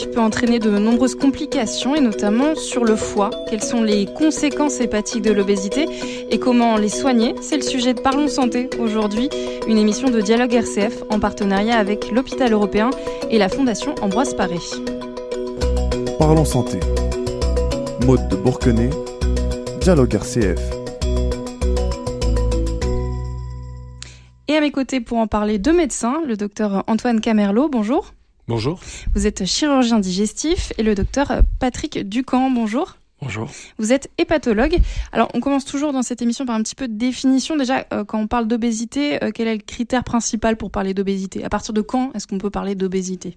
peut entraîner de nombreuses complications et notamment sur le foie. Quelles sont les conséquences hépatiques de l'obésité et comment les soigner? C'est le sujet de Parlons Santé aujourd'hui, une émission de Dialogue RCF en partenariat avec l'Hôpital Européen et la Fondation Ambroise Paré. Parlons Santé. Maude de Bourquenay, Dialogue RCF. Et à mes côtés pour en parler, deux médecins, le docteur Antoine Camerlot, bonjour. Bonjour. Vous êtes chirurgien digestif et le docteur Patrick Ducamp, bonjour. Bonjour. Vous êtes hépatologue. Alors, on commence toujours dans cette émission par un petit peu de définition. Déjà, quand on parle d'obésité, quel est le critère principal pour parler d'obésité? À partir de quand est-ce qu'on peut parler d'obésité?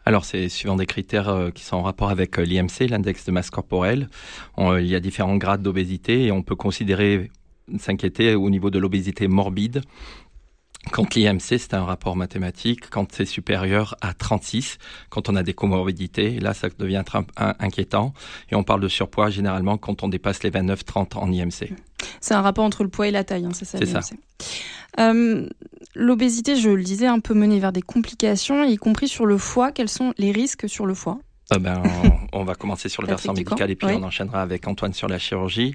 Alors, c'est suivant des critères qui sont en rapport avec l'IMC, l'index de masse corporelle. Il y a différents grades d'obésité et on peut s'inquiéter au niveau de l'obésité morbide. Quand l'IMC, c'est un rapport mathématique, quand c'est supérieur à 36, quand on a des comorbidités, là, ça devient inquiétant. Et on parle de surpoids généralement quand on dépasse les 29-30 en IMC. C'est un rapport entre le poids et la taille, hein, c'est ça? C'est ça. L'obésité, je le disais, un peu menée vers des complications, y compris sur le foie. Quels sont les risques sur le foie? On va commencer sur le Patrick versant médical et puis on enchaînera avec Antoine sur la chirurgie.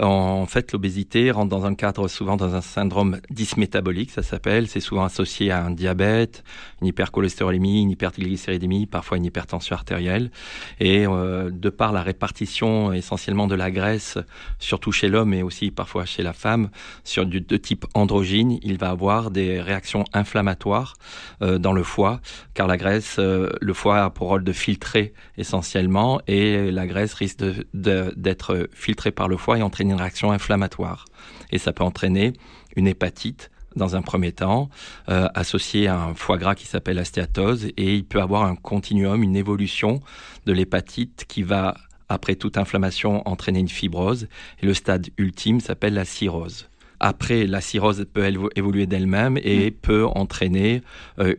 En fait, l'obésité rentre dans un cadre souvent dans un syndrome dysmétabolique, ça s'appelle. C'est souvent associé à un diabète, une hypercholestérolémie, une hypertriglycéridémie, parfois une hypertension artérielle. Et de par la répartition essentiellement de la graisse, surtout chez l'homme et aussi parfois chez la femme, de type androgyne, il va avoir des réactions inflammatoires dans le foie, car la graisse, le foie a pour rôle de filtrer essentiellement, et la graisse risque d'être filtrée par le foie et entraîner une réaction inflammatoire. Et ça peut entraîner une hépatite dans un premier temps, associée à un foie gras qui s'appelle la stéatose, et il peut avoir un continuum, une évolution de l'hépatite qui va, après toute inflammation, entraîner une fibrose, et le stade ultime s'appelle la cirrhose. Après, la cirrhose peut évoluer d'elle-même et peut entraîner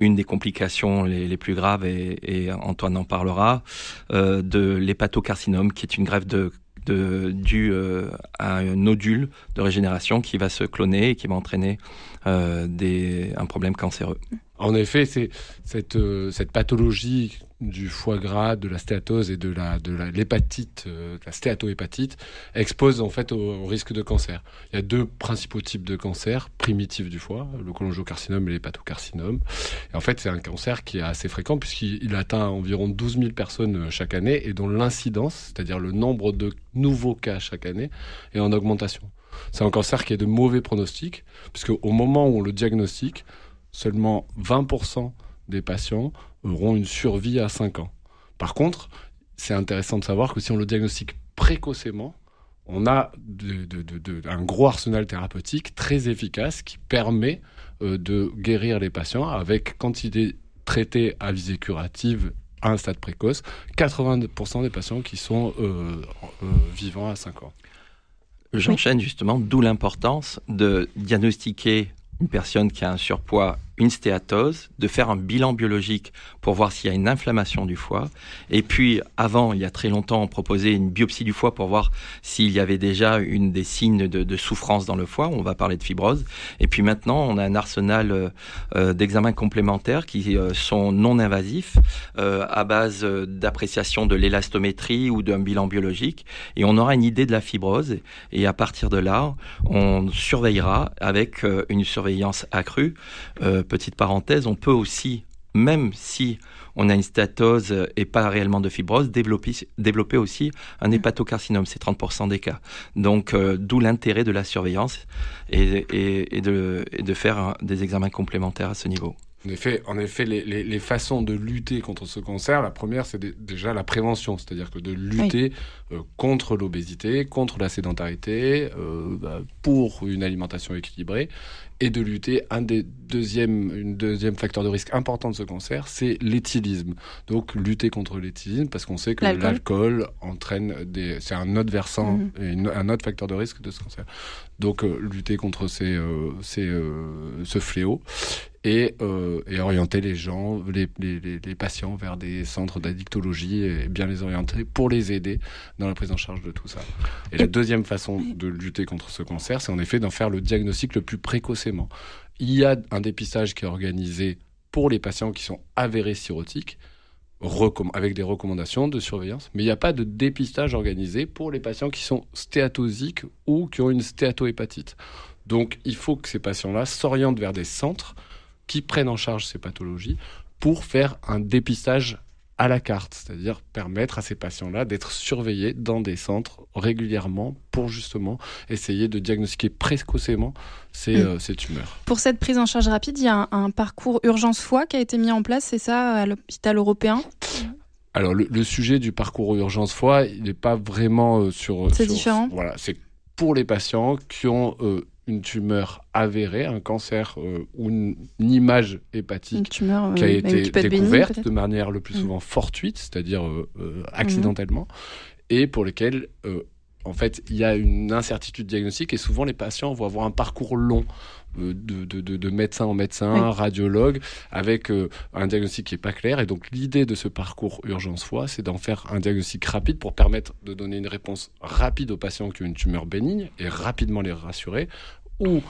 une des complications les plus graves, et Antoine en parlera, de l'hépatocarcinome, qui est une greffe due à un nodule de régénération qui va se cloner et qui va entraîner un problème cancéreux. En effet, c'est cette pathologie du foie gras, de la stéatose et de l'hépatite, la stéatohépatite, expose en fait au risque de cancer. Il y a deux principaux types de cancers primitifs du foie, le cholangiocarcinome et l'hépatocarcinome. Et en fait, c'est un cancer qui est assez fréquent puisqu'il atteint environ 12 000 personnes chaque année et dont l'incidence, c'est-à-dire le nombre de nouveaux cas chaque année, est en augmentation. C'est un cancer qui est de mauvais pronostic puisqu'au moment où on le diagnostique, seulement 20% des patients auront une survie à 5 ans. Par contre, c'est intéressant de savoir que si on le diagnostique précocement, on a un gros arsenal thérapeutique très efficace qui permet de guérir les patients avec, quand il est traité à visée curative à un stade précoce, 80% des patients qui sont vivants à 5 ans. J'enchaîne justement, d'où l'importance de diagnostiquer une personne qui a un surpoids, une stéatose, de faire un bilan biologique pour voir s'il y a une inflammation du foie. Et puis, avant, il y a très longtemps, on proposait une biopsie du foie pour voir s'il y avait déjà des signes de souffrance dans le foie. On va parler de fibrose. Et puis maintenant, on a un arsenal d'examens complémentaires qui sont non invasifs, à base d'appréciation de l'élastométrie ou d'un bilan biologique. Et on aura une idée de la fibrose. Et à partir de là, on surveillera avec une surveillance accrue. Petite parenthèse, on peut aussi, même si on a une stéatose et pas réellement de fibrose, développer aussi un hépatocarcinome, c'est 30% des cas. Donc, d'où l'intérêt de la surveillance et de faire des examens complémentaires à ce niveau. En effet, les façons de lutter contre ce cancer, la première, c'est déjà la prévention, c'est-à-dire que de lutter contre l'obésité, contre la sédentarité, pour une alimentation équilibrée, et de lutter, un deuxième facteur de risque important de ce cancer, c'est l'éthylisme. Donc, lutter contre l'éthylisme, parce qu'on sait que l'alcool entraîne c'est un autre versant, un autre facteur de risque de ce cancer. Donc, lutter contre ce fléau. Et orienter les gens, les patients vers des centres d'addictologie et bien les orienter pour les aider dans la prise en charge de tout ça. Et la deuxième façon de lutter contre ce cancer, c'est en effet d'en faire le diagnostic le plus précocement. Il y a un dépistage qui est organisé pour les patients qui sont avérés cirrhotiques. avec des recommandations de surveillance, mais il n'y a pas de dépistage organisé pour les patients qui sont stéatosiques ou qui ont une stéatohépatite. Donc, il faut que ces patients-là s'orientent vers des centres qui prennent en charge ces pathologies pour faire un dépistage à la carte, c'est-à-dire permettre à ces patients-là d'être surveillés dans des centres régulièrement pour justement essayer de diagnostiquer précocement ces tumeurs. Pour cette prise en charge rapide, il y a un parcours urgence foie qui a été mis en place, c'est ça, à l'hôpital européen ? Alors le sujet du parcours urgence foie, il n'est pas vraiment C'est différent. Voilà, c'est pour les patients qui ont une tumeur avérée, un cancer ou une image hépatique qui a été découverte de manière le plus souvent fortuite, c'est-à-dire accidentellement, et pour lesquels en fait il y a une incertitude diagnostique et souvent les patients vont avoir un parcours long de médecin en médecin, radiologue, avec un diagnostic qui n'est pas clair. Et donc l'idée de ce parcours urgence foie, c'est d'en faire un diagnostic rapide pour permettre de donner une réponse rapide aux patients qui ont une tumeur bénigne et rapidement les rassurer, ou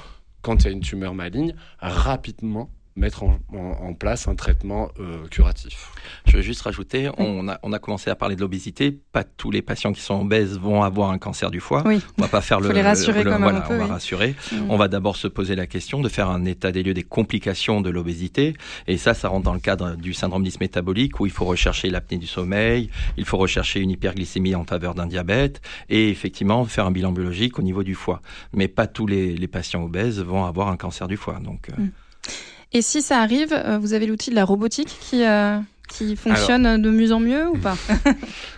quand il y a une tumeur maligne, rapidement mettre en place un traitement curatif. Je veux juste rajouter, on a commencé à parler de l'obésité. Pas tous les patients qui sont obèses vont avoir un cancer du foie. Oui. On va pas faire Faut les rassurer quand même un peu. On va rassurer. On va d'abord se poser la question de faire un état des lieux des complications de l'obésité. Et ça rentre dans le cadre du syndrome dysmétabolique où il faut rechercher l'apnée du sommeil, il faut rechercher une hyperglycémie en faveur d'un diabète et effectivement faire un bilan biologique au niveau du foie. Mais pas tous les patients obèses vont avoir un cancer du foie. Donc. Et si ça arrive, vous avez l'outil de la robotique qui fonctionne de mieux en mieux ou pas ?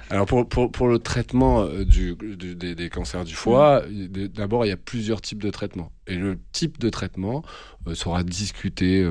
Alors pour le traitement des cancers du foie, d'abord il y a plusieurs types de traitements. Et le type de traitement sera discuté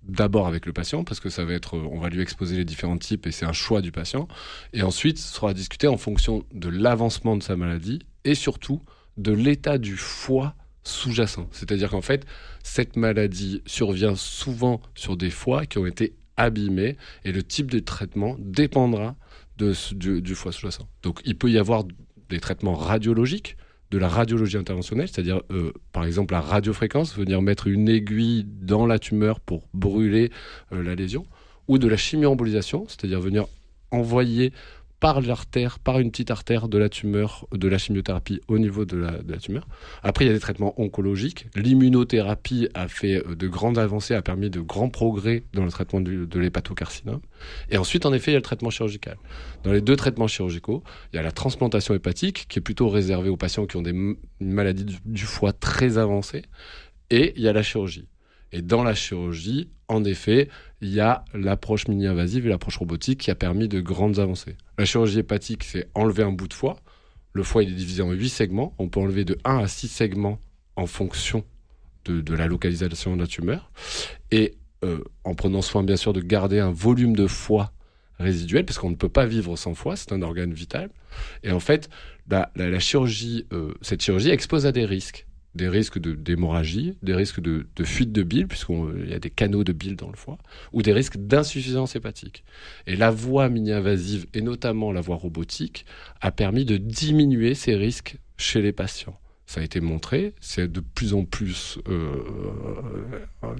d'abord avec le patient parce que ça va être, on va lui exposer les différents types et c'est un choix du patient. Et ensuite, ce sera discuté en fonction de l'avancement de sa maladie et surtout de l'état du foie sous-jacent. C'est-à-dire qu'en fait, cette maladie survient souvent sur des foies qui ont été abîmés et le type de traitement dépendra du foie sous-jacent. Donc, il peut y avoir des traitements radiologiques, de la radiologie interventionnelle, c'est-à-dire, par exemple, la radiofréquence, venir mettre une aiguille dans la tumeur pour brûler la lésion, ou de la chimioembolisation, c'est-à-dire venir envoyer par l'artère, par une petite artère de la tumeur, de la chimiothérapie au niveau de la tumeur. Après, il y a des traitements oncologiques. L'immunothérapie a fait de grandes avancées, a permis de grands progrès dans le traitement de l'hépatocarcinome. Et ensuite, en effet, il y a le traitement chirurgical. Dans les deux traitements chirurgicaux, il y a la transplantation hépatique, qui est plutôt réservée aux patients qui ont une maladie du foie très avancée. Et il y a la chirurgie. Et dans la chirurgie, en effet, il y a l'approche mini-invasive et l'approche robotique qui a permis de grandes avancées. La chirurgie hépatique, c'est enlever un bout de foie. Le foie, il est divisé en 8 segments. On peut enlever de 1 à 6 segments en fonction de la localisation de la tumeur. Et en prenant soin, bien sûr, de garder un volume de foie résiduel, parce qu'on ne peut pas vivre sans foie, c'est un organe vital. Et en fait, la chirurgie, cette chirurgie expose à des risques d'hémorragie, des risques de fuite de bile, puisqu'il y a des canaux de bile dans le foie, ou des risques d'insuffisance hépatique. Et la voie mini-invasive, et notamment la voie robotique, a permis de diminuer ces risques chez les patients. Ça a été montré, c'est de plus en plus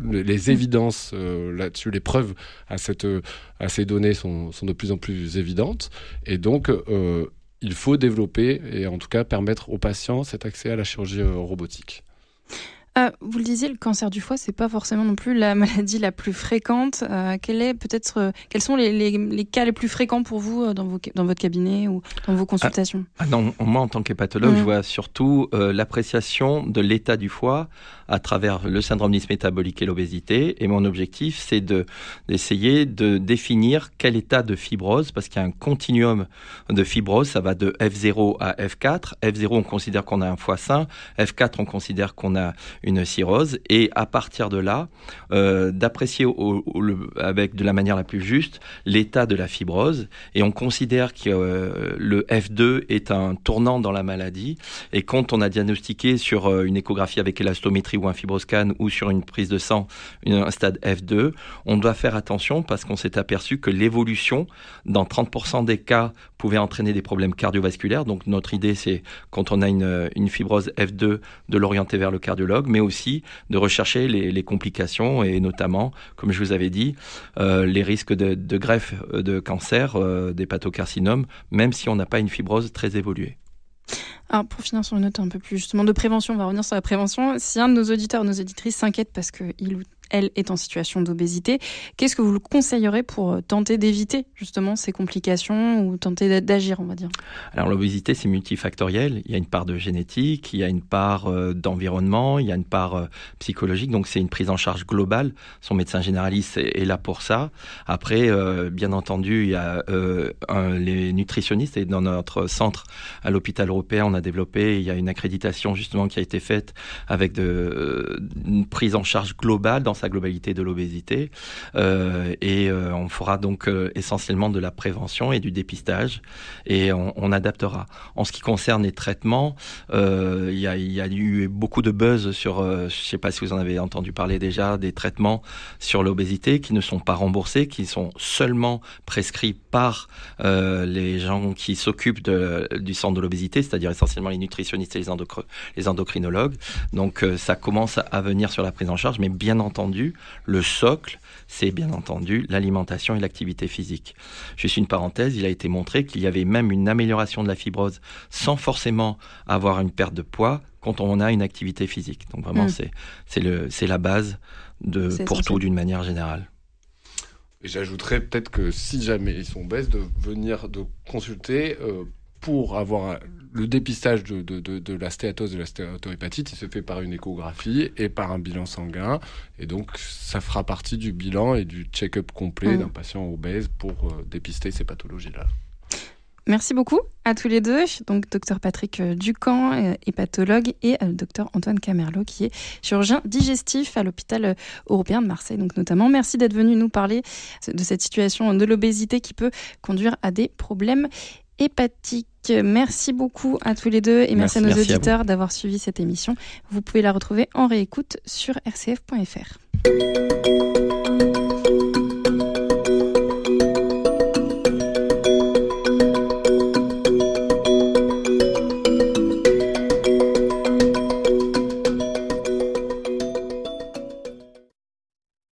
les évidences là-dessus, les preuves à ces données sont de plus en plus évidentes. Et donc, il faut développer et en tout cas permettre aux patients cet accès à la chirurgie robotique. Vous le disiez, le cancer du foie, c'est pas forcément non plus la maladie la plus fréquente. Quels sont les cas les plus fréquents pour vous dans votre cabinet ou dans vos consultations ? Non, moi, en tant qu'hépatologue, je vois surtout l'appréciation de l'état du foie à travers le syndrome dysmétabolique et l'obésité. Et mon objectif, c'est d'essayer de définir quel état de fibrose, parce qu'il y a un continuum de fibrose, ça va de F0 à F4. F0, on considère qu'on a un foie sain. F4, on considère qu'on a une cirrhose, et à partir de là, d'apprécier avec de la manière la plus juste l'état de la fibrose. Et on considère que le F2 est un tournant dans la maladie, et quand on a diagnostiqué sur une échographie avec élastométrie ou un fibroscan ou sur une prise de sang un stade F2, on doit faire attention parce qu'on s'est aperçu que l'évolution, dans 30% des cas, pouvait entraîner des problèmes cardiovasculaires. Donc notre idée, c'est quand on a une fibrose F2 de l'orienter vers le cardiologue. mais aussi de rechercher les complications et notamment, comme je vous avais dit, les risques de greffe de cancer, d'hépatocarcinome, même si on n'a pas une fibrose très évoluée. Alors, pour finir sur une note un peu plus justement de prévention, on va revenir sur la prévention. Si un de nos auditeurs ou nos auditrices s'inquiète parce qu'il ou elle est en situation d'obésité, qu'est-ce que vous le conseillerez pour tenter d'éviter justement ces complications ou tenter d'agir, on va dire ? Alors l'obésité, c'est multifactoriel. Il y a une part de génétique, il y a une part d'environnement, il y a une part psychologique. Donc c'est une prise en charge globale. Son médecin généraliste est là pour ça. Après, bien entendu, il y a les nutritionnistes. Et dans notre centre à l'hôpital européen, on a développé, il y a une accréditation justement qui a été faite avec une prise en charge globale dans sa globalité de l'obésité. On fera donc essentiellement de la prévention et du dépistage et on adaptera. En ce qui concerne les traitements, il y a eu beaucoup de buzz sur, je ne sais pas si vous en avez entendu parler déjà, des traitements sur l'obésité qui ne sont pas remboursés, qui sont seulement prescrits par les gens qui s'occupent du centre de l'obésité, c'est-à-dire essentiellement les nutritionnistes et les endocrinologues. Donc ça commence à venir sur la prise en charge, mais bien entendu, le socle, c'est bien entendu l'alimentation et l'activité physique. Juste une parenthèse, il a été montré qu'il y avait même une amélioration de la fibrose sans forcément avoir une perte de poids quand on a une activité physique. Donc vraiment, c'est la base pour tout d'une manière générale. Et j'ajouterais peut-être que si jamais ils sont obèses, de venir de consulter pour avoir le dépistage de la stéatose, de la stéatohépatite. Il se fait par une échographie et par un bilan sanguin. Et donc, ça fera partie du bilan et du check-up complet d'un patient obèse pour dépister ces pathologies-là. Merci beaucoup à tous les deux. Donc, Dr Patrick Ducamp, hépatologue, et Dr Antoine Camerlot, qui est chirurgien digestif à l'hôpital européen de Marseille. Donc, notamment, merci d'être venu nous parler de cette situation de l'obésité qui peut conduire à des problèmes hépatiques. Merci beaucoup à tous les deux et merci à nos auditeurs d'avoir suivi cette émission. Vous pouvez la retrouver en réécoute sur rcf.fr.